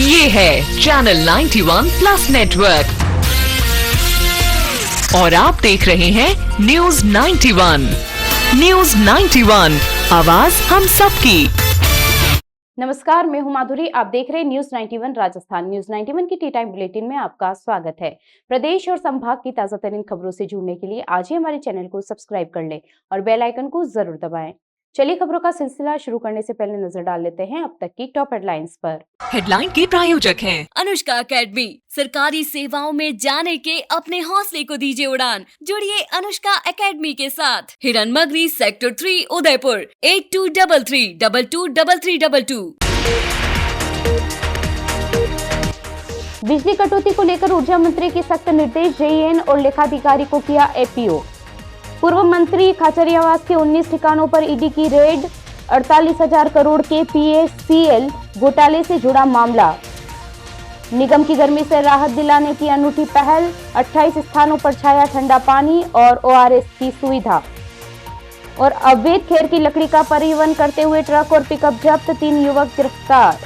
ये है channel 91 plus network और आप देख रहे हैं न्यूज 91। न्यूज 91, आवाज हम सबकी। नमस्कार, मैं हूं माधुरी। आप देख रहे हैं न्यूज 91 राजस्थान। न्यूज 91 की टी टाइम बुलेटिन में आपका स्वागत है। प्रदेश और संभाग की ताजा तरीन खबरों से जुड़ने के लिए आज ही हमारे चैनल को सब्सक्राइब कर लें और बेल आइकन को जरूर दबाएं। चलिए खबरों का सिलसिला शुरू करने से पहले नजर डाल लेते हैं अब तक की टॉप हेडलाइंस पर। हेडलाइन के प्रायोजक हैं अनुष्का एकेडमी। सरकारी सेवाओं में जाने के अपने हौसले को दीजिए उड़ान। जुड़िए अनुष्का एकेडमी के साथ। हिरन मगरी सेक्टर 3 उदयपुर 8233223322। बिजली कटौती को लेकर ऊर्जा मंत्री के सख्त निर्देश। जेईएन और लेखाधिकारी को किया एपीओ। पूर्व मंत्री खाचरियावास के 19 ठिकानों पर ईडी की रेड। 48,000 करोड़ के पीएसीएल घोटाले से जुड़ा मामला। निगम की गर्मी से राहत दिलाने की अनूठी पहल। 28 स्थानों पर छाया ठंडा पानी और ओआरएस की सुविधा। और अवैध खेर की लकड़ी का परिवहन करते हुए ट्रक और पिकअप जब्त, 3 युवक गिरफ्तार।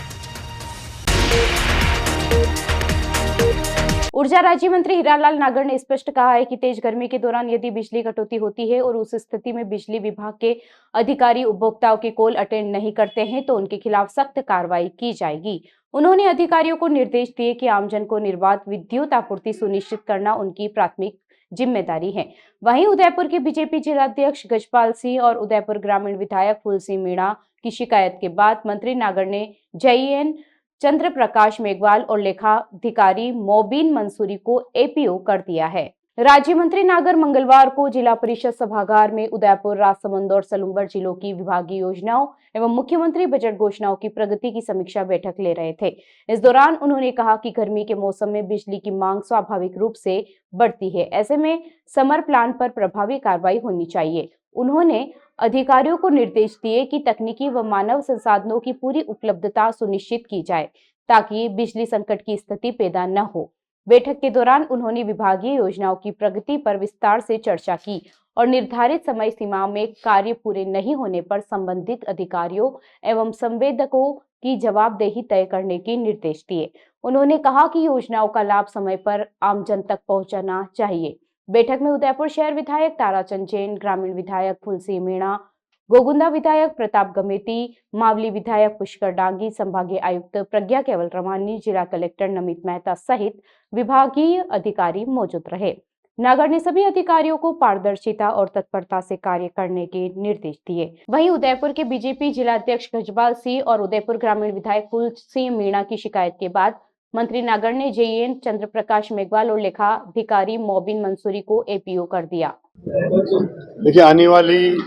ऊर्जा राज्य मंत्री हीरालाल नागर ने स्पष्ट कहा है कि तेज गर्मी के दौरान यदि बिजली कटौती होती है और उस स्थिति में बिजली विभाग के अधिकारी उपभोक्ताओं की कॉल अटेंड नहीं करते हैं तो उनके खिलाफ सख्त कार्रवाई की जाएगी। उन्होंने अधिकारियों को निर्देश दिए कि आमजन को निर्बाध विद्युत आपूर्ति सुनिश्चित करना उनकी प्राथमिक जिम्मेदारी है। वहीं उदयपुर के बीजेपी जिलाध्यक्ष गजपाल सिंह और उदयपुर ग्रामीण विधायक फूल सिंह मीणा की शिकायत के बाद मंत्री नागर ने जेईएन चंद्र प्रकाश मेघवाल और लेखाधिकारी मोबिन मंसूरी को एपीओ कर दिया है। राज्य मंत्री नागर मंगलवार को जिला परिषद सभागार में उदयपुर, राजसमंद और सलूंबर जिलों की विभागीय योजनाओं एवं मुख्यमंत्री बजट घोषणाओं की प्रगति की समीक्षा बैठक ले रहे थे। इस दौरान उन्होंने कहा कि गर्मी के मौसम में बिजली की मांग स्वाभाविक रूप से बढ़ती है। ऐसे में समर प्लान पर प्रभावी कार्रवाई होनी चाहिए। उन्होंने अधिकारियों को निर्देश दिए कि तकनीकी व मानव संसाधनों की पूरी उपलब्धता सुनिश्चित की जाए ताकि बिजली संकट की स्थिति पैदा न हो। बैठक के दौरान उन्होंने विभागीय योजनाओं की प्रगति पर विस्तार से चर्चा की और निर्धारित समय सीमा में कार्य पूरे नहीं होने पर संबंधित अधिकारियों एवं संवेदकों की जवाबदेही तय करने के निर्देश दिए। उन्होंने कहा कि योजनाओं का लाभ समय पर आमजन तक पहुंचाना चाहिए। बैठक में उदयपुर शहर विधायक ताराचंद जैन, ग्रामीण विधायक फूल सिंह मीणा, गोगुंदा विधायक प्रताप गमेती, मावली विधायक पुष्कर डांगी, संभागीय आयुक्त प्रज्ञा केवल रमानी, जिला कलेक्टर नमित मेहता सहित विभागीय अधिकारी मौजूद रहे। नागर ने सभी अधिकारियों को पारदर्शिता और तत्परता से कार्य करने के निर्देश दिए। वहीं उदयपुर के बीजेपी जिलाध्यक्ष गजपाल सिंह और उदयपुर ग्रामीण विधायक फूल सिंह मीणा की शिकायत के बाद मंत्री नागर ने जेईएन चंद्र प्रकाश मेघवाल और लेखाधिकारी मोबिन मंसूरी को एपीओ कर दिया। देखिए, आने वाली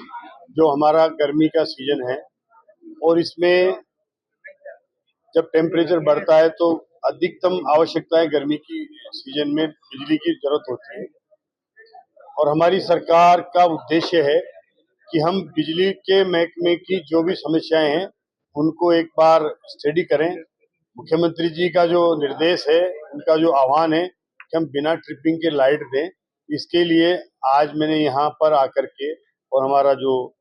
जो हमारा गर्मी का सीजन है और इसमें जब टेम्परेचर बढ़ता है तो अधिकतम आवश्यकताएं गर्मी की सीजन में बिजली की जरूरत होती है और हमारी सरकार का उद्देश्य है कि हम बिजली के महकमे की जो भी समस्याएं हैं उनको एक बार स्टडी करें। मुख्यमंत्री जी का जो निर्देश है, उनका जो आह्वान है कि हम बिना ट्रिपिंग के लाइट दें, इसके लिए आज मैंने यहाँ पर आकर के और हमारा जो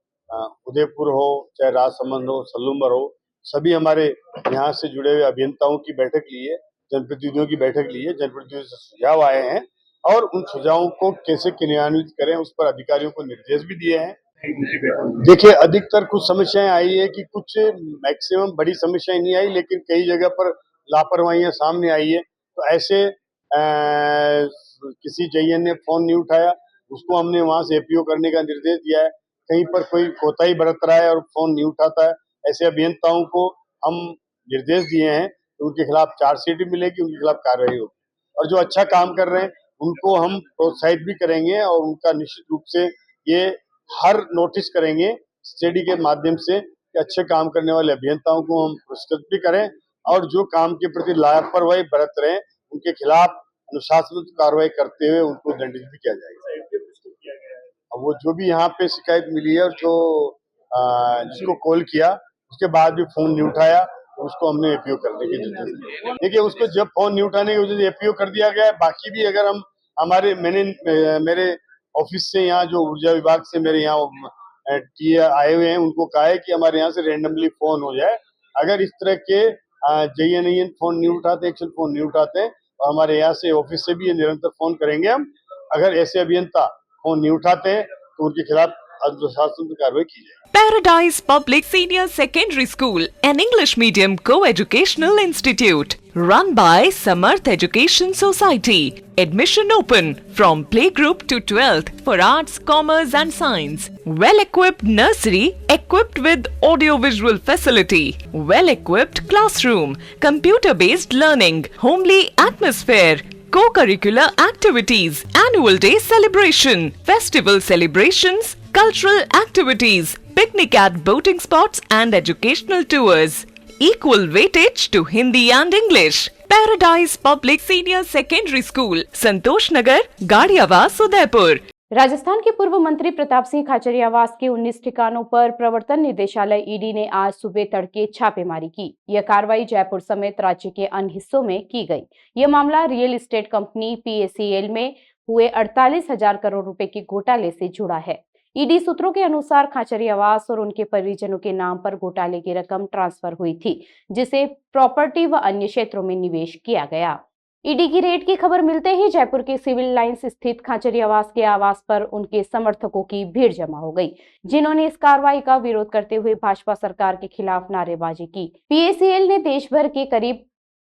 उदयपुर हो, चाहे राजसमंद हो, सलूंबर हो, सभी हमारे यहाँ से जुड़े हुए अभियंताओं की बैठक ली है, जनप्रतिनिधियों की बैठक ली है। जनप्रतिनिधियों से सुझाव आए हैं और उन सुझावों को कैसे क्रियान्वित करें उस पर अधिकारियों को निर्देश भी दिए हैं। देखिए, अधिकतर कुछ समस्याएं आई है कि कुछ मैक्सिमम बड़ी समस्याएं नहीं आई, लेकिन कई जगह पर लापरवाहियां सामने आई है। तो ऐसे किसी जेईएन ने फोन नहीं उठाया, उसको हमने वहां से एपीओ करने का निर्देश दिया है। कहीं पर कोई कोताही बरत रहा है और फोन नहीं उठाता है, ऐसे अभियंताओं को हम निर्देश दिए हैं तो उनके खिलाफ चार्जशीट मिलेगी, उनके खिलाफ कार्रवाई होगी। और जो अच्छा काम कर रहे हैं उनको हम प्रोत्साहित भी करेंगे और उनका निश्चित रूप से ये हर नोटिस करेंगे स्टडी के माध्यम से कि अच्छे काम करने वाले अभियंताओं को हम पुरस्कृत भी करें और जो काम के प्रति लापरवाही बरत रहे हैं उनके खिलाफ अनुशासनात्मक कार्रवाई करते हुए उनको दंडित भी किया जाएगा। अब वो जो भी यहाँ पे शिकायत मिली है और जो जिसको कॉल किया उसके बाद भी फोन नहीं उठाया, उसको हमने एपीओ करने की निर्देश दिया। देखिए, उसको जब फोन नहीं उठाने की वजह से एपीओ कर दिया गया है। बाकी भी अगर हम मेरे ऑफिस से यहाँ जो ऊर्जा विभाग से मेरे यहाँ टीए आए हुए हैं, उनको कहा है कि हमारे यहाँ से रेंडमली फोन हो जाए। अगर इस तरह के JNN फोन नहीं उठाते, एक्शन फोन नहीं उठाते हैं। और हमारे यहाँ से ऑफिस से भी ये निरंतर फोन करेंगे हम। अगर ऐसे अभियंता फोन नहीं उठाते हैं तो उनके खिलाफ अनुशासन कार्रवाई की जाएगी। Paradise Public Senior Secondary School, an English medium co-educational institute run by Samarth Education Society. Admission open from playgroup to 12th for arts, commerce and science. Well-equipped nursery equipped with audio-visual facility. Well-equipped classroom, computer-based learning, homely atmosphere. Co-curricular activities, annual day celebration, festival celebrations, cultural activities, picnic at boating spots and educational tours. Equal weightage to Hindi and English. Paradise Public Senior Secondary School, Santosh Nagar, Gadiawas, Udaipur. Rajasthan के पूर्व मंत्री प्रताप सिंह खाचरियावास के 19 ठिकानों पर प्रवर्तन निदेशालय ED ने आज सुबह तड़के छापेमारी की। यह कार्रवाई जयपुर समेत राज्य के अन्य हिस्सों में की गई। यह मामला रियल एस्टेट कंपनी PACL में हुए 48,000 करोड़ रुपए के घोटाले से जुड़ा है। ईडी सूत्रों के अनुसार खाचरियावास और उनके परिजनों के नाम पर घोटाले की रकम ट्रांसफर हुई थी, जिसे प्रॉपर्टी व अन्य क्षेत्रों में निवेश किया गया। ईडी की रेड की खबर मिलते ही जयपुर के सिविल लाइंस स्थित खाचरियावास के आवास पर उनके समर्थकों की भीड़ जमा हो गई, जिन्होंने इस कार्रवाई का विरोध करते हुए भाजपा सरकार के खिलाफ नारेबाजी की। PACL ने देश भर के करीब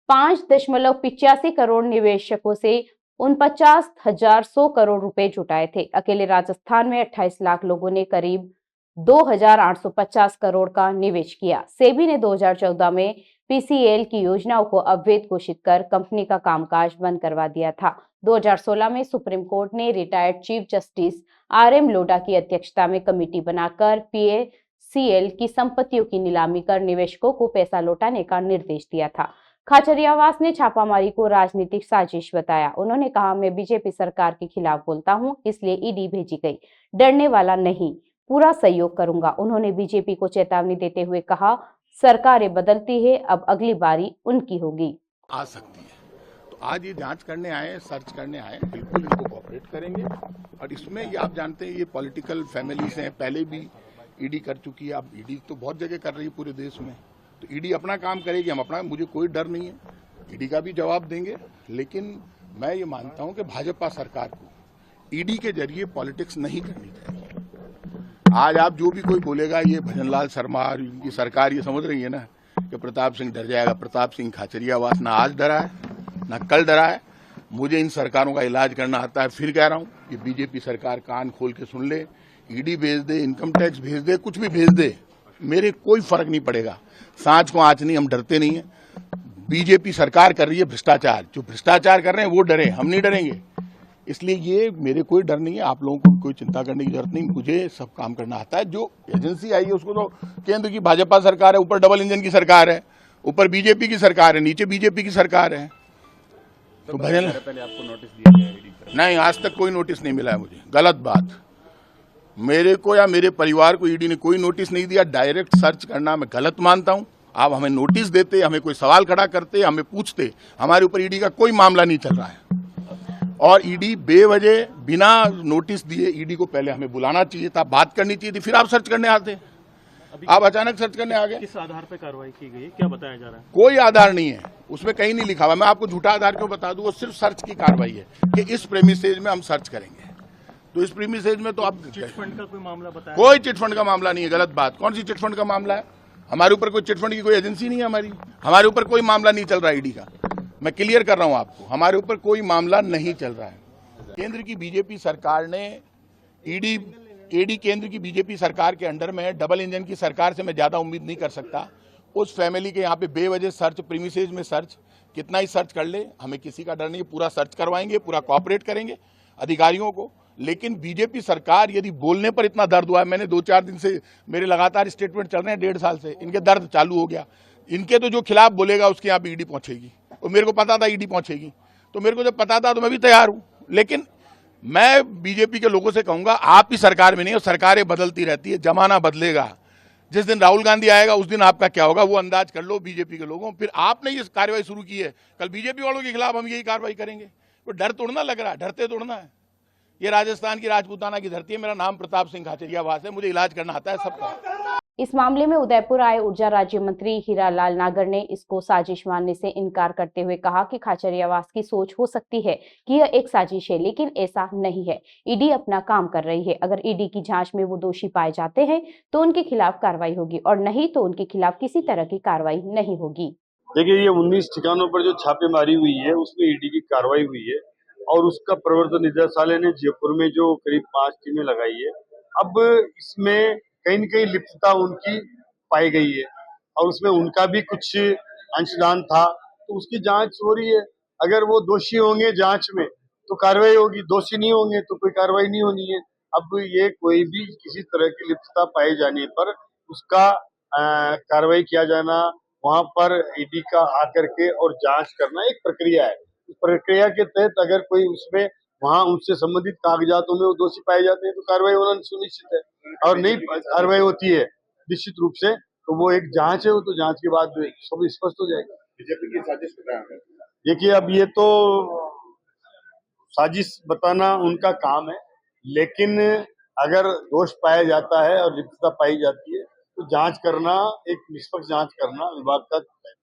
5.85 करोड़ निवेशकों से 49,100 करोड़ रुपए जुटाए थे। अकेले राजस्थान में 28 लाख लोगों ने करीब 2,850 करोड़ का निवेश किया। सेबी ने 2014 में PCL की योजनाओं को अवैध घोषित कर कंपनी का कामकाज बंद करवा दिया था। 2016 में सुप्रीम कोर्ट ने retired chief justice RM Lodha की अध्यक्षता में कमेटी बनाकर PACL की संपत्तियों की नीलामी कर निवेशकों को पैसा लौटाने का निर्देश दिया था। खाचरियावास ने छापामारी को राजनीतिक साजिश बताया। उन्होंने कहा, मैं बीजेपी सरकार के खिलाफ बोलता हूं, इसलिए ईडी भेजी गई। डरने वाला नहीं, पूरा सहयोग करूंगा। उन्होंने बीजेपी को चेतावनी देते हुए कहा, सरकारें बदलती है, अब अगली बारी उनकी होगी। आ सकती है तो आज ये जांच करने आए, सर्च करने आए, बिल्कुल इनको कोऑपरेट करेंगे। और इसमें ये आप जानते हैं ये पॉलिटिकल फैमिलीज हैं, पहले भी ईडी कर चुकी है, अब ईडी तो बहुत जगह कर रही है पूरे देश में। तो ईडी अपना काम करेगी, हम अपना, मुझे कोई डर नहीं है, ईडी का भी जवाब देंगे। लेकिन मैं ये मानता हूं कि भाजपा सरकार को ईडी के जरिए पॉलिटिक्स नहीं करनी चाहिए। आज आप जो भी कोई बोलेगा, ये भजनलाल शर्मा और इनकी सरकार ये समझ रही है ना कि प्रताप सिंह डर जाएगा। प्रताप सिंह खाचरियावास ना आज डरा है ना कल डरा है। मुझे इन सरकारों का इलाज करना आता है। फिर कह रहा हूं कि बीजेपी सरकार कान खोल के सुन ले, ईडी भेज दे, इनकम टैक्स भेज दे, कुछ भी भेज दे, मेरे कोई फर्क नहीं पड़ेगा। सांच को आंच नहीं, हम डरते नहीं है। बीजेपी सरकार कर रही है भ्रष्टाचार, जो भ्रष्टाचार कर रहे हैं वो डरे, हम नहीं डरेंगे। इसलिए ये मेरे कोई डर नहीं है, आप लोगों को कोई चिंता करने की जरूरत नहीं। मुझे सब काम करना आता है। जो एजेंसी आई है उसको तो केंद्र की भाजपा सरकार है, ऊपर डबल इंजन की सरकार है, ऊपर बीजेपी की सरकार है, नीचे बीजेपी की सरकार है। तो भजन पहले आपको नोटिस दिया गया? नहीं, आज तक कोई नोटिस नहीं मिला है मुझे। गलत बात, मेरे को या मेरे परिवार को ईडी ने कोई नोटिस नहीं दिया। डायरेक्ट सर्च करना मैं गलत मानता हूं। आप हमें नोटिस देते, हमें कोई सवाल खड़ा करते, हमें पूछते, हमारे ऊपर ईडी का कोई मामला नहीं चल रहा है। और ईडी बेवजह बिना नोटिस दिए, ईडी को पहले हमें बुलाना चाहिए था, बात करनी चाहिए थी, फिर आप सर्च करने आते। आप अचानक सर्च करने आ गए। किस आधार पर कार्रवाई की गई, क्या बताया जा रहा है? कोई आधार नहीं है, उसमें कहीं नहीं लिखा हुआ। मैं आपको झूठा आधार क्यों बता दूं? वो सिर्फ सर्च की कार्रवाई है कि इस प्रेमिसेज में हम सर्च करेंगे। तो इस प्रीमिसेज में तो आप चिटफंड का कोई मामला बताया? कोई चिटफंड का मामला नहीं है। गलत बात। कौन सी चिटफंड का मामला है? हमारे ऊपर कोई चिटफंड की कोई एजेंसी नहीं है हमारी। हमारे ऊपर कोई मामला नहीं चल रहा है ईडी का। मैं क्लियर कर रहा हूं आपको, हमारे ऊपर कोई मामला नहीं चल रहा है। केंद्र की बीजेपी सरकार ने ईडी केंद्र की बीजेपी सरकार के अंडर में है। डबल इंजन की सरकार से मैं ज्यादा उम्मीद नहीं कर सकता। उस फैमिली के यहाँ पे बेवजह सर्च, प्रीमिसेज में सर्च, कितना ही सर्च कर ले, हमें किसी का डर नहीं है। पूरा सर्च करवाएंगे, पूरा कोऑपरेट करेंगे अधिकारियों को। लेकिन बीजेपी सरकार यदि बोलने पर इतना दर्द हुआ है, मैंने 2-4 दिन से मेरे लगातार स्टेटमेंट चल रहे हैं, 1.5 साल से इनके दर्द चालू हो गया। इनके तो जो खिलाफ बोलेगा उसके यहाँ पे ईडी पहुंचेगी। और मेरे को पता था ईडी पहुंचेगी, तो मेरे को जब पता था तो मैं भी तैयार हूं। लेकिन मैं बीजेपी के लोगों से कहूंगा, आप ही सरकार में नहीं हो, सरकारें बदलती रहती है, जमाना बदलेगा। जिस दिन राहुल गांधी आएगा उस दिन आपका क्या होगा वो अंदाज कर लो बीजेपी के लोगों। फिर आपने ये कार्रवाई शुरू की है, कल बीजेपी वालों के खिलाफ हम यही कार्रवाई करेंगे। तो डर तोड़ना लग रहा है, डरते तोड़ना है। ये राजस्थान की राजपूताना की धरती है। मेरा नाम प्रताप सिंह खाचरियावास है, मुझे इलाज करना आता है सबका। इस मामले में उदयपुर आए ऊर्जा राज्य मंत्री हीरालाल नागर ने इसको साजिश मानने से इनकार करते हुए कहा कि खाचरियावास की सोच हो सकती है कि यह एक साजिश है, लेकिन ऐसा नहीं है। ईडी अपना काम कर रही है। अगर ईडी की जांच में वो दोषी पाए जाते हैं तो उनके खिलाफ कार्रवाई होगी और नहीं तो उनके खिलाफ किसी तरह की कार्रवाई नहीं होगी। देखिए, ये 19 ठिकानों पर जो छापेमारी हुई है उसमें ईडी की कार्रवाई हुई है और उसका प्रवर्तन निदेशालय ने जयपुर में जो करीब 5 टीमें लगाई है। अब इसमें कहीं न कहीं लिप्तता उनकी पाई गई है और उसमें उनका भी कुछ अंशदान था, तो उसकी जांच हो रही है। अगर वो दोषी होंगे जांच में तो कार्रवाई होगी, दोषी नहीं होंगे तो कोई कार्रवाई नहीं होनी है। अब ये कोई भी किसी तरह की लिप्तता पाए जाने पर उसका कार्रवाई किया जाना, वहां पर ईडी का आकर के और जांच करना एक प्रक्रिया है। उस प्रक्रिया के तहत अगर कोई उसमें वहां उससे संबंधित कागजातों में वो दोषी पाए जाते हैं तो कार्रवाई होना सुनिश्चित है, और नहीं कार्रवाई होती है निश्चित रूप से तो वो एक जांच है, वो तो जांच के बाद सब स्पष्ट हो जाएगा। बीजेपी की साजिश बताया। देखिए, अब ये तो साजिश बताना उनका काम है, लेकिन अगर दोष पाया जाता है और लिप्तता पाई जाती है तो जांच करना, एक निष्पक्ष जांच करना विभाग का है।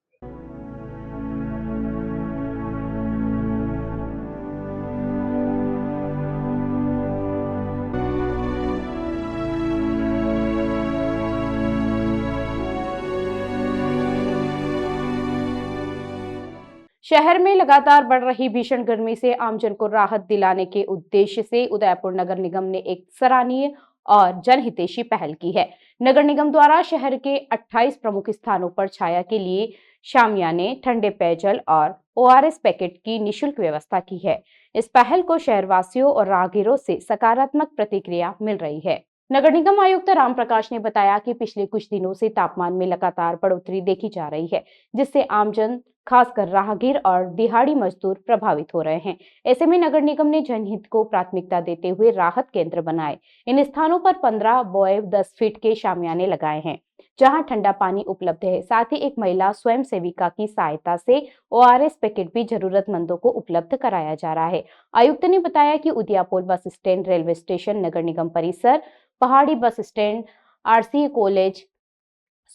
शहर में लगातार बढ़ रही भीषण गर्मी से आमजन को राहत दिलाने के उद्देश्य से उदयपुर नगर निगम ने एक सराहनीय और जनहितैषी पहल की है। नगर निगम द्वारा शहर के 28 प्रमुख स्थानों पर छाया के लिए शामियाने, ठंडे पेयजल और ORS पैकेट की निःशुल्क व्यवस्था की है। इस पहल को शहरवासियों और राहगीरों से सकारात्मक प्रतिक्रिया मिल रही है। नगर निगम आयुक्त राम प्रकाश ने बताया कि पिछले कुछ दिनों से तापमान में लगातार बढ़ोतरी देखी जा रही है, जिससे आमजन, खासकर राहगीर और दिहाड़ी मजदूर प्रभावित हो रहे हैं। ऐसे में नगर निगम ने जनहित को प्राथमिकता देते हुए राहत केंद्र बनाए। इन स्थानों पर 15 बॉय 10 फीट के शामियाने लगाए हैं, जहां ठंडा पानी उपलब्ध है। साथ ही एक महिला स्वयं सेविका की सहायता से ORS पैकेट भी जरूरतमंदों को उपलब्ध कराया जा रहा है। आयुक्त ने बताया कि Udaipur bus stand, railway station, नगर निगम परिसर, Pahadi bus stand, RCA college,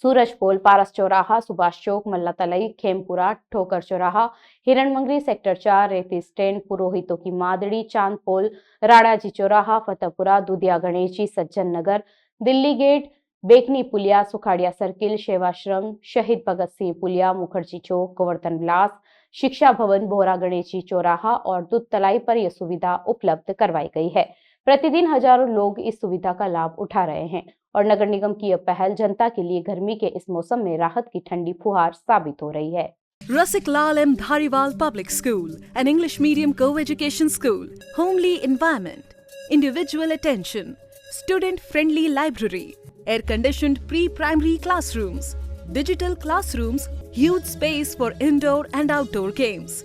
Surajpol, Paras चौराहा, सुभाष चौक, मल्ला तलई, खेमपुरा, ठोकर चौराहा, हिरणमंगरी, सेक्टर 4, रेती स्टैंड, पुरोहितों की मादड़ी, चांदपोल, राणाजी चौराहा, फतेहपुरा, दुधिया गणेश जी, सज्जन नगर, दिल्ली गेट, बेकनी पुलिया, सुखाड़िया सर्किल, सेवाश्रम, शहीद भगत सिंह पुलिया, मुखर्जी चौक, गोवर्धन विलास, शिक्षा भवन, बोहरा गणेश जी चौराहा और दूध तलाई पर यह सुविधा उपलब्ध करवाई गई है। प्रतिदिन हजारों लोग इस सुविधा का लाभ उठा रहे हैं और नगर निगम की यह पहल जनता के लिए गर्मी के इस मौसम में राहत की ठंडी फुहार साबित हो रही है। Rasik Lal M. Dhariwal Public School, an English medium co-education school, homely environment, individual attention, student-friendly library, air-conditioned pre-primary classrooms, digital classrooms, huge space for indoor and outdoor games.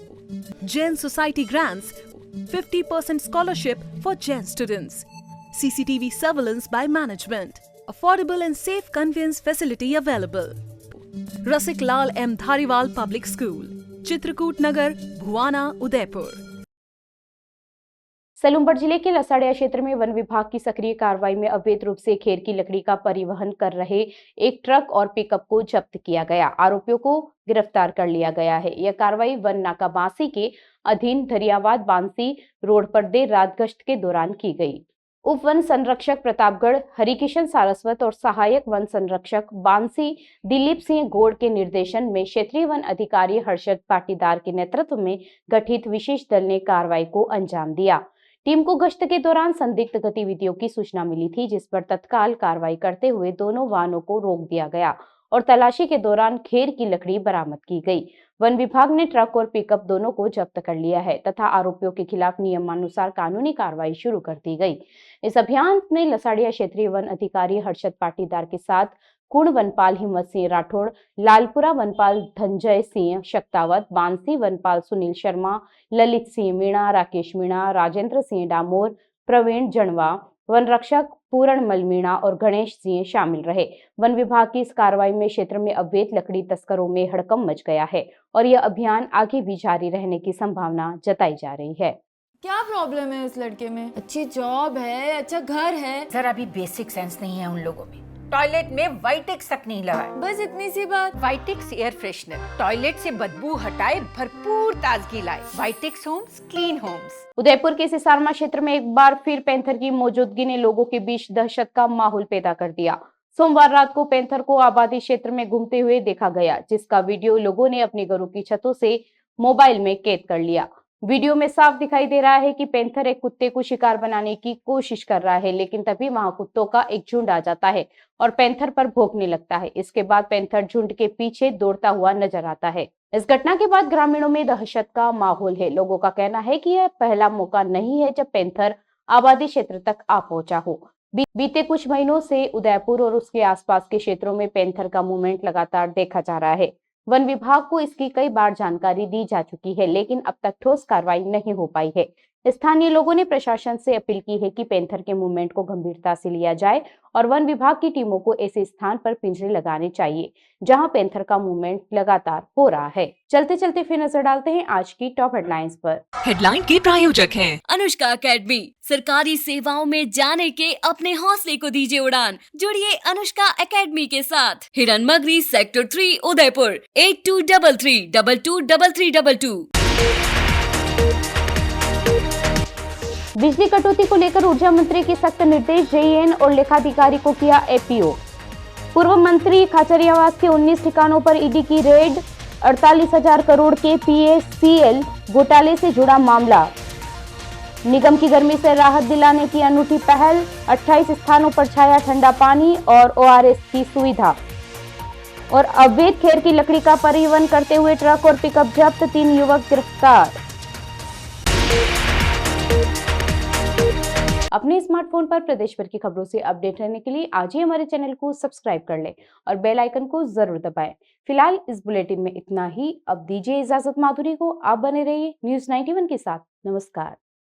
Jain Society grants 50% scholarship for Jain students. CCTV surveillance by management. Affordable and safe conveyance facility available. Rasik Lal M. Dhariwal Public School, Chitrakoot नगर, भुवाना, उदयपुर। सलूमपुर जिले के लसाड़िया क्षेत्र में one विभाग की सक्रिय कार्रवाई में अवैध रूप से खेर की लकड़ी का परिवहन कर रहे एक ट्रक और पिकअप को जब्त किया गया। आरोपियों को गिरफ्तार कर लिया गया है। यह कार्रवाई वन नाका बांसी के अधीन धरियावाद बांसी रोड पर देर रात गश्त के दौरान की गई। उप वन संरक्षक प्रतापगढ़ हरिकिशन सारस्वत और सहायक वन संरक्षक बांसी दिलीप सिंह गौड़ के निर्देशन में क्षेत्रीय वन अधिकारी हर्षद पाटीदार के नेतृत्व में गठित विशेष दल ने कार्रवाई को अंजाम दिया। टीम को गश्त के दौरान संदिग्ध गतिविधियों की सूचना मिली थी, जिस पर तत्काल कार्रवाई करते हुए दोनों वाहनों को रोक दिया गया और तलाशी के दौरान खेर की लकड़ी बरामद की गई। वन विभाग ने ट्रक और पिकअप दोनों को जब्त कर लिया है तथा आरोपियों के खिलाफ नियमानुसार कानूनी कार्रवाई शुरू कर दी गई। इस अभियान में लसाड़िया क्षेत्रीय वन अधिकारी हर्षद पाटीदार के साथ कुण वनपाल हिम्मत सिंह राठौड़, लालपुरा वनपाल धनंजय सिंह शक्तावत, बांसी वनपाल सुनील शर्मा, ललित सिंह मीणा, राकेश मीणा, राजेंद्र सिंह डामोर, प्रवीण जणवा, वन रक्षक पूरण मल मीणा और गणेश सिंह शामिल रहे। वन विभाग की इस कार्रवाई में क्षेत्र में अवैध लकड़ी तस्करों में हड़कंप मच गया है और यह अभियान आगे भी जारी रहने की संभावना जताई जा रही है। क्या प्रॉब्लम है इस लड़के में? अच्छी जॉब है, अच्छा घर है। सर अभी बेसिक सेंस नहीं है उन लोगों में। टॉयलेट में वाइटेक्स तक नहीं लगाए। बस इतनी सी बात। वाइटेक्स एयर फ्रेशनर टॉयलेट से बदबू हटाए, भरपूर ताजगी लाए। वाइटेक्स होम्स, क्लीन होम्स। उदयपुर के सिसारमा क्षेत्र में एक बार फिर पैंथर की मौजूदगी ने लोगों के बीच दहशत का माहौल पैदा कर दिया। सोमवार रात को पैंथर को आबादी क्षेत्र में घूमते हुए देखा गया, जिसका वीडियो लोगों ने अपने घरों की छतों से मोबाइल में कैद कर लिया। वीडियो में साफ दिखाई दे रहा है कि पैंथर एक कुत्ते को शिकार बनाने की कोशिश कर रहा है, लेकिन तभी वहां कुत्तों का एक झुंड आ जाता है और पैंथर पर भौंकने लगता है। इसके बाद पैंथर झुंड के पीछे दौड़ता हुआ नजर आता है। इस घटना के बाद ग्रामीणों में दहशत का माहौल है। लोगों का कहना है कि यह पहला मौका नहीं है जब पैंथर आबादी क्षेत्र तक आ पहुंचा हो। बीते कुछ महीनों से उदयपुर और उसके आसपास के क्षेत्रों में पैंथर का मूवमेंट लगातार देखा जा रहा है। वन विभाग को इसकी कई बार जानकारी दी जा चुकी है, लेकिन अब तक ठोस कार्रवाई नहीं हो पाई है। स्थानीय लोगों ने प्रशासन से अपील की है कि पैंथर के मूवमेंट को गंभीरता से लिया जाए और वन विभाग की टीमों को ऐसे स्थान पर पिंजरे लगाने चाहिए जहां पैंथर का मूवमेंट लगातार हो रहा है। चलते चलते फिर नजर डालते हैं आज की टॉप हेडलाइंस पर। हेडलाइन के प्रायोजक हैं अनुष्का एकेडमी। सरकारी सेवाओं में जाने के अपने हौसले को दीजिए उड़ान। जुड़िए अनुष्का एकेडमी के साथ। हिरन मगरी सेक्टर 3 उदयपुर 8233223322। बिजली कटौती को लेकर ऊर्जा मंत्री के सख्त निर्देश, जेईएन और लेखाधिकारी को किया एपीओ। पूर्व मंत्री खाचरियावास के 19 ठिकानों पर ईडी की रेड। 48,000 करोड़ के पीएसीएल घोटाले से जुड़ा मामला। निगम की गर्मी से राहत दिलाने की अनूठी पहल। 28 स्थानों पर छाया ठंडा पानी और ओआरएस की सुविधा। और अवैध खेर की लकड़ी का परिवहन करते हुए ट्रक और पिकअप जब्त, 3 युवक गिरफ्तार। अपने स्मार्टफोन पर प्रदेश भर की खबरों से अपडेट रहने के लिए आज ही हमारे चैनल को सब्सक्राइब कर लें और बेल आइकन को जरूर दबाएं। फिलहाल इस बुलेटिन में इतना ही। अब दीजिए इजाजत माधुरी को। आप बने रहिए न्यूज़ 91 के साथ। नमस्कार।